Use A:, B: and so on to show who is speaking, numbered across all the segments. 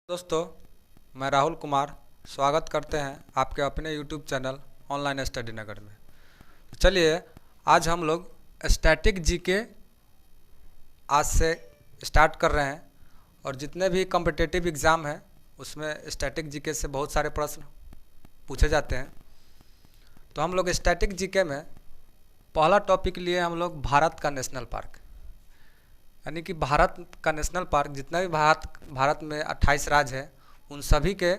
A: दोस्तों, मैं राहुल कुमार स्वागत करते हैं आपके अपने यूट्यूब चैनल ऑनलाइन स्टडी नगर में। चलिए आज हम लोग स्टैटिक जीके आज से स्टार्ट कर रहे हैं और जितने भी कॉम्पिटिटिव एग्ज़ाम हैं उसमें स्टैटिक जीके से बहुत सारे प्रश्न पूछे जाते हैं। तो हम लोग स्टैटिक जीके में पहला टॉपिक लिए हम लोग भारत का नेशनल पार्क, यानी कि भारत का नेशनल पार्क जितना भी भारत में 28 राज्य है उन सभी के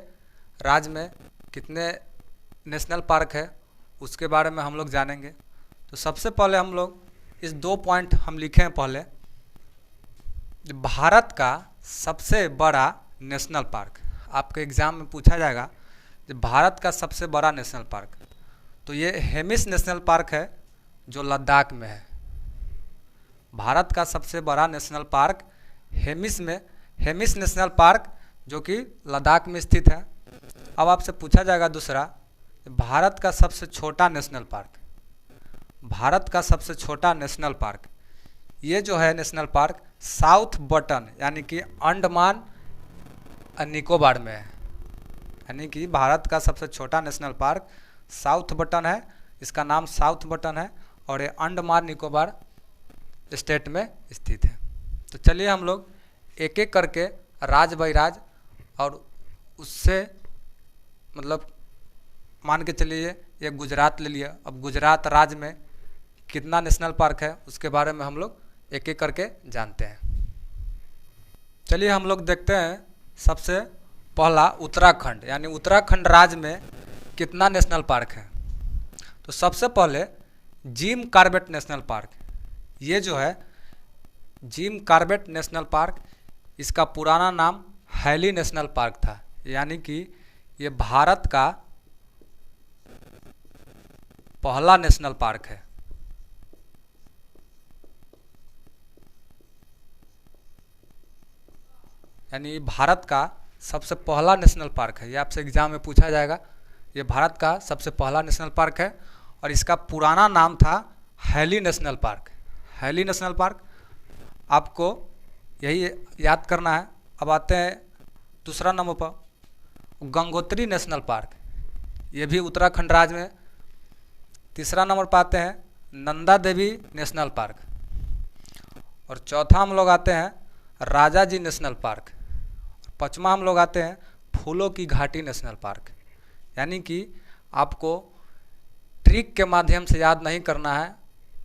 A: राज्य में कितने नेशनल पार्क है उसके बारे में हम लोग जानेंगे। तो सबसे पहले हम लोग इस 2 पॉइंट हम लिखे हैं। पहले भारत का सबसे बड़ा नेशनल पार्क, आपके एग्ज़ाम में पूछा जाएगा कि भारत का सबसे बड़ा नेशनल पार्क, तो ये हेमिस नेशनल पार्क है जो लद्दाख में है। भारत का सबसे बड़ा national park Hemis national park जो कि लद्दाख में स्थित है। अब आपसे पूछा जाएगा दूसरा, भारत का सबसे छोटा नेशनल पार्क, भारत का सबसे छोटा नेशनल पार्क ये जो है नेशनल पार्क साउथ बटन यानी कि अंडमान और निकोबार में है। यानी कि भारत का सबसे छोटा नेशनल पार्क साउथ बटन है, इसका नाम साउथ बटन है और ये अंडमान निकोबार स्टेट में स्थित है। तो चलिए हम लोग एक एक करके राज्य बाई राज्य और उससे मतलब मान के चलिए ये गुजरात ले लिया। अब गुजरात राज्य में कितना नेशनल पार्क है उसके बारे में हम लोग एक एक करके जानते हैं। चलिए हम लोग देखते हैं सबसे पहला उत्तराखंड, यानी उत्तराखंड राज्य में कितना नेशनल पार्क है। तो सबसे पहले जिम कॉर्बेट नेशनल पार्क, ये जो है जिम कॉर्बेट नेशनल पार्क, इसका पुराना नाम हैली नेशनल पार्क था। यानी कि ये भारत का पहला नेशनल पार्क है। यानी भारत का सबसे पहला नेशनल पार्क है। ये आपसे एग्जाम में पूछा जाएगा, ये भारत का सबसे पहला नेशनल पार्क है और इसका पुराना नाम था Hailey National Park. Hailey National Park आपको यही याद करना है। अब आते हैं दूसरा नंबर पर गंगोत्री नेशनल पार्क, ये भी उत्तराखंड राज्य में। तीसरा नंबर पर आते हैं नंदा देवी नेशनल पार्क और चौथा हम लोग आते हैं राजा जी नेशनल पार्क। पाँचवा हम लोग आते हैं फूलों की घाटी नेशनल पार्क। यानी कि आपको ट्रिक के माध्यम से याद नहीं करना है,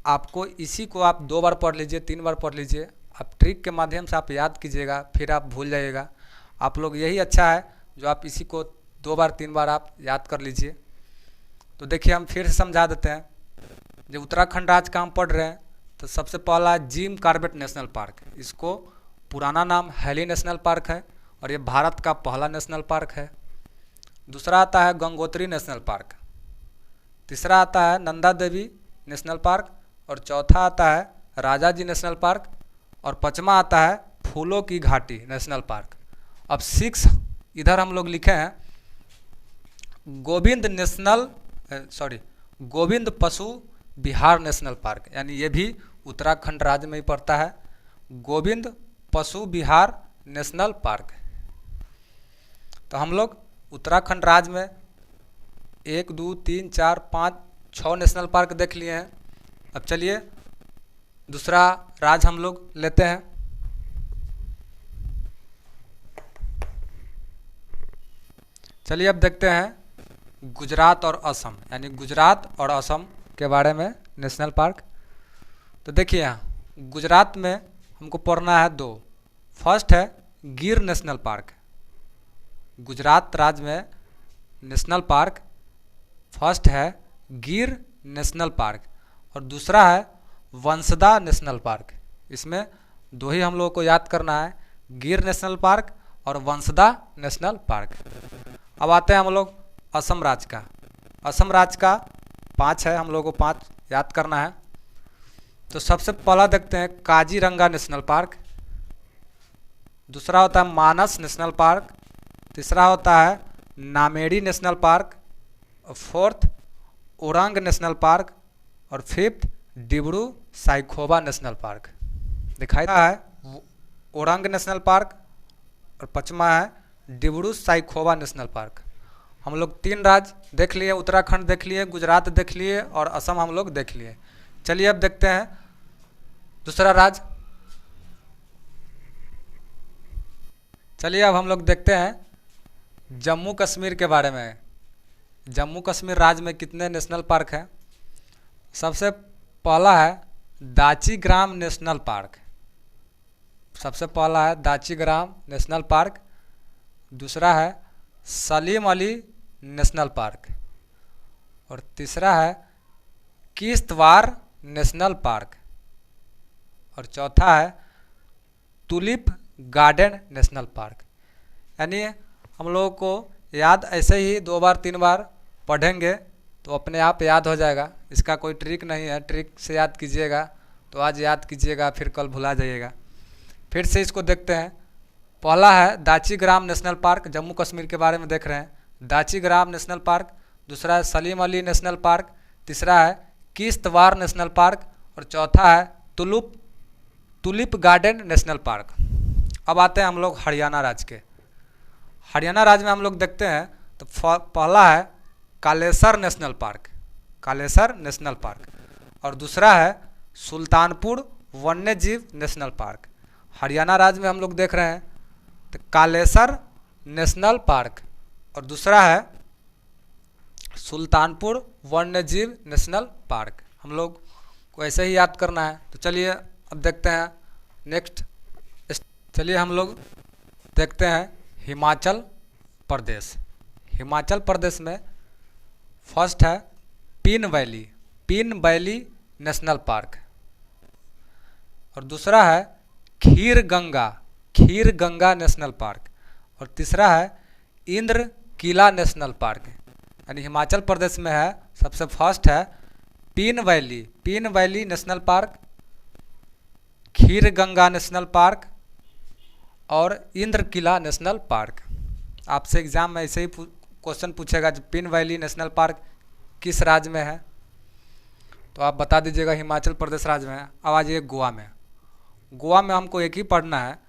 A: आपको इसी को आप 2 बार पढ़ लीजिए, 3 बार पढ़ लीजिए, आप ट्रिक के माध्यम से आप याद कीजिएगा, फिर आप भूल जाइएगा। आप लोग यही अच्छा है जो आप इसी को 2 बार 3 बार आप याद कर लीजिए। तो देखिए हम फिर से समझा देते हैं। जब उत्तराखंड राज्य का हम पढ़ रहे हैं तो सबसे पहला जिम कॉर्बेट नेशनल पार्क, इसको पुराना नाम हैली नेशनल पार्क है और ये भारत का पहला नेशनल पार्क है। दूसरा आता है गंगोत्री नेशनल पार्क, तीसरा आता है नंदा देवी नेशनल पार्क और चौथा आता है राजा जी नेशनल पार्क और पाँचवा आता है फूलों की घाटी नेशनल पार्क। अब 6 इधर हम लोग लिखे हैं गोविंद पशु विहार नेशनल पार्क, यानी ये भी उत्तराखंड राज्य में ही पड़ता है। गोविंद पशु विहार नेशनल पार्क। तो हम लोग उत्तराखंड राज्य में 1 2 3 4 5 6 नेशनल पार्क देख लिए हैं। अब चलिए दूसरा राज्य हम लोग लेते हैं। चलिए अब देखते हैं गुजरात और असम, यानी गुजरात और असम के बारे में नेशनल पार्क। तो देखिए यहाँ गुजरात में हमको पढ़ना है 2। फर्स्ट है गिर नेशनल पार्क, गुजरात राज्य में नेशनल पार्क फर्स्ट है गिर नेशनल पार्क और दूसरा है वंसदा नेशनल पार्क। इसमें 2 ही हम लोगों को याद करना है, गिर नेशनल पार्क और वंसदा नेशनल पार्क। अब आते हैं हम लोग असम राज्य का। असम राज्य का 5 है, हम लोगों को 5 याद करना है। तो सबसे पहला देखते हैं काजीरंगा नेशनल पार्क, दूसरा होता है मानस नेशनल पार्क, तीसरा होता है Nameri national park, fourth Orang national park और fifth Dibru Saikhowa national park. दिखाई है ओरंग नेशनल पार्क और 5वां है डिब्रू साइखोवा नेशनल पार्क। हम लोग 3 राज्य देख लिए, उत्तराखंड देख लिए, गुजरात देख लिए और असम हम लोग देख लिए। चलिए अब देखते हैं दूसरा राज्य। चलिए अब हम लोग देखते हैं जम्मू कश्मीर के बारे में। जम्मू कश्मीर राज्य में कितने नेशनल पार्क हैं? सबसे पहला है दाचीग्राम नेशनल पार्क। सबसे पहला है दाचीग्राम नेशनल पार्क। दूसरा है सलीम अली नेशनल पार्क और तीसरा है किश्तवाड़ नेशनल पार्क और चौथा है टुलिप गार्डन नेशनल पार्क। यानी हम लोगों को याद ऐसे ही 2 बार 3 बार पढ़ेंगे तो अपने आप याद हो जाएगा। इसका कोई ट्रिक नहीं है, ट्रिक से याद कीजिएगा तो आज याद कीजिएगा फिर कल भुला जाइएगा। फिर से इसको देखते हैं। पहला है दाचीग्राम नेशनल पार्क, जम्मू कश्मीर के बारे में देख रहे हैं, दाचीग्राम नेशनल पार्क। दूसरा है सलीम अली नेशनल पार्क। तीसरा है किश्तवाड़ नेशनल पार्क और चौथा है टुलिप गार्डन नेशनल पार्क। अब आते हैं हम लोग हरियाणा राज्य के। हरियाणा राज्य में हम लोग देखते हैं तो पहला है Kalesar national park, Kalesar national park और दूसरा है सुल्तानपुर वन्यजीव नेशनल पार्क। हरियाणा राज्य में हम लोग देख रहे हैं तो कालेसर नेशनल पार्क और दूसरा है सुल्तानपुर वन्यजीव नेशनल पार्क। हम लोग को ऐसे ही याद करना है। तो चलिए अब देखते हैं नेक्स्ट। चलिए हम लोग देखते हैं हिमाचल प्रदेश। हिमाचल प्रदेश में फर्स्ट है पीन वैली नेशनल पार्क और दूसरा है खीर गंगा नेशनल पार्क और तीसरा है इंद्र किला नेशनल पार्क। यानी हिमाचल प्रदेश में है सबसे फर्स्ट है पीन वैली नेशनल पार्क, खीर गंगा नेशनल पार्क और इंद्र किला नेशनल पार्क। आपसे एग्जाम में ऐसे ही क्वेश्चन पूछेगा जो पीन वैली नेशनल पार्क किस राज्य में है तो आप बता दीजिएगा हिमाचल प्रदेश राज्य में है। अब आ जाइए गोवा में। गोवा में हमको एक ही पढ़ना है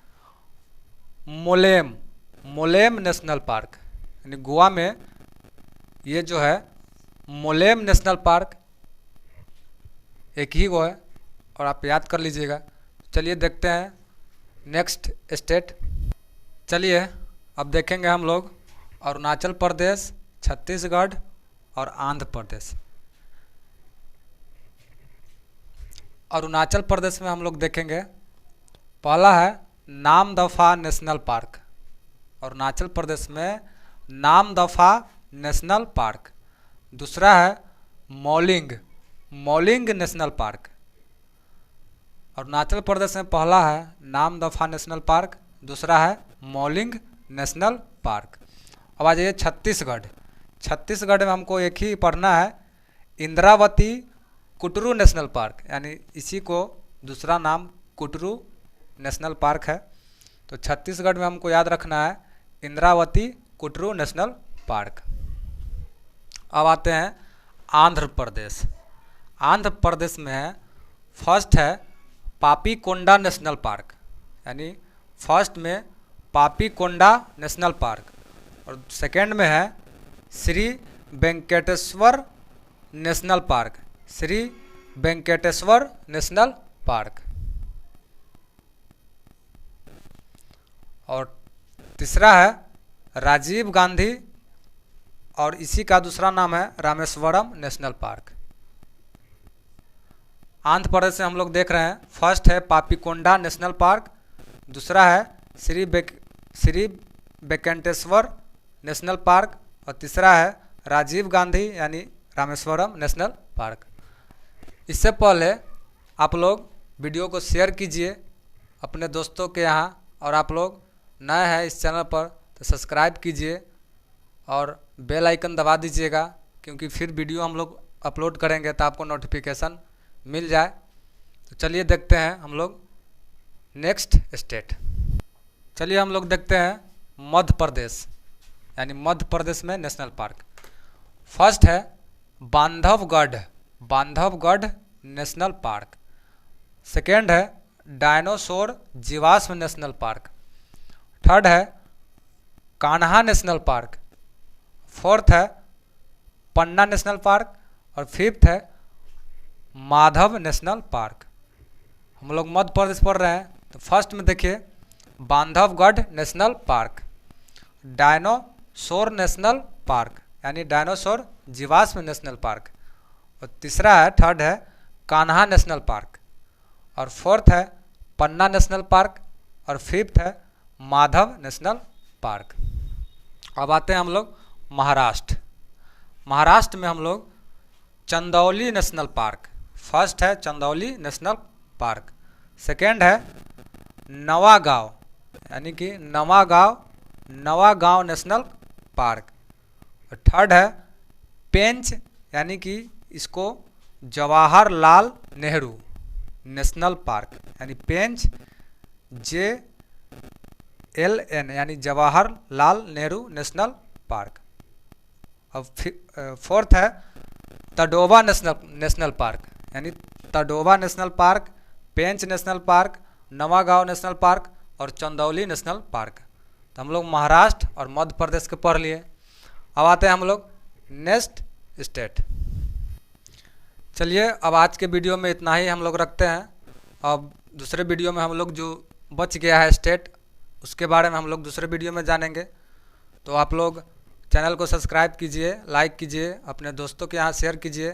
A: मोलेम नेशनल पार्क। यानी गोवा में ये जो है मोलेम नेशनल पार्क एक ही वो है और आप याद कर लीजिएगा। चलिए देखते हैं नेक्स्ट स्टेट। चलिए अब देखेंगे हम लोग अरुणाचल प्रदेश, छत्तीसगढ़ और आंध्र प्रदेश। अरुणाचल प्रदेश में हम लोग देखेंगे पहला है नामदफा नेशनल पार्क। अरुणाचल प्रदेश में नामदफा नेशनल पार्क। दूसरा है मौलिंग नेशनल पार्क। अरुणाचल प्रदेश में पहला है नामदफा नेशनल पार्क, दूसरा है मौलिंग नेशनल पार्क। अब आ जाइए छत्तीसगढ़ में हमको एक ही पढ़ना है इंद्रावती कुटरू नेशनल पार्क। यानी इसी को दूसरा नाम कुटरू नेशनल पार्क है। तो छत्तीसगढ़ में हमको याद रखना है इंद्रावती कुटरू नेशनल पार्क। अब आते हैं आंध्र प्रदेश में है फर्स्ट है पापीकोंडा नेशनल पार्क। यानी फर्स्ट में पापीकोंडा नेशनल पार्क और सेकंड में है Shri Venkateswara National Park, Shri Venkateswara National park. और तीसरा है राजीव गांधी और इसी का दूसरा नाम है रामेश्वरम नेशनल पार्क। आंध्र प्रदेश से हम लोग देख रहे हैं फर्स्ट है पापीकोंडा नेशनल पार्क, दूसरा है श्री वेंकटेश्वर नेशनल पार्क और तीसरा है राजीव गांधी यानी रामेश्वरम नेशनल पार्क। इससे पहले आप लोग वीडियो को शेयर कीजिए अपने दोस्तों के यहाँ और आप लोग नए हैं इस चैनल पर तो सब्सक्राइब कीजिए और बेल आइकन दबा दीजिएगा क्योंकि फिर वीडियो हम लोग अपलोड करेंगे तो आपको नोटिफिकेशन मिल जाए। तो चलिए देखते हैं हम लोग नेक्स्ट स्टेट। चलिए हम लोग देखते हैं मध्य प्रदेश, यानी मध्य प्रदेश में नेशनल पार्क। फर्स्ट है बांधवगढ़ नेशनल पार्क। सेकेंड है डायनासोर जीवाश्म नेशनल पार्क। थर्ड है कान्हा नेशनल पार्क, फोर्थ है पन्ना नेशनल पार्क और फिफ्थ है माधव नेशनल पार्क। हम लोग मध्य प्रदेश पढ़ रहे हैं तो फर्स्ट में देखिए Bandhavgarh national park, dinosaur national park यानी डायनासोर जीवाश्म नेशनल पार्क, और तीसरा है थर्ड है कान्हा नेशनल पार्क, और फोर्थ है पन्ना नेशनल पार्क, और फिफ्थ है माधव नेशनल पार्क। अब आते हैं हम लोग महाराष्ट्र। महाराष्ट्र में हम लोग चंदौली नेशनल पार्क, फर्स्ट है चंदौली नेशनल पार्क, सेकेंड है नवागांव यानी कि नवागांव नेशनल पार्क, और थर्ड है पेंच यानी कि इसको जवाहरलाल नेहरू नेशनल पार्क यानी पेंच JLN यानी जवाहरलाल नेहरू नेशनल पार्क। अब फोर्थ है तडोबा नेशनल पार्क यानी Tadoba national park, Pench national park, Navegaon national park और चंदौली नेशनल पार्क। तो हम लोग महाराष्ट्र और मध्य प्रदेश के पढ़ लिए। अब आते हैं हम लोग नेक्स्ट स्टेट। चलिए अब आज के वीडियो में इतना ही हम लोग रखते हैं। अब दूसरे वीडियो में हम लोग जो बच गया है स्टेट उसके बारे में हम लोग दूसरे वीडियो में जानेंगे। तो आप लोग चैनल को सब्सक्राइब कीजिए, लाइक कीजिए, अपने दोस्तों के यहाँ शेयर कीजिए।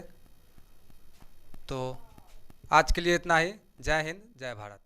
A: तो आज के लिए इतना ही। जय हिंद, जय भारत।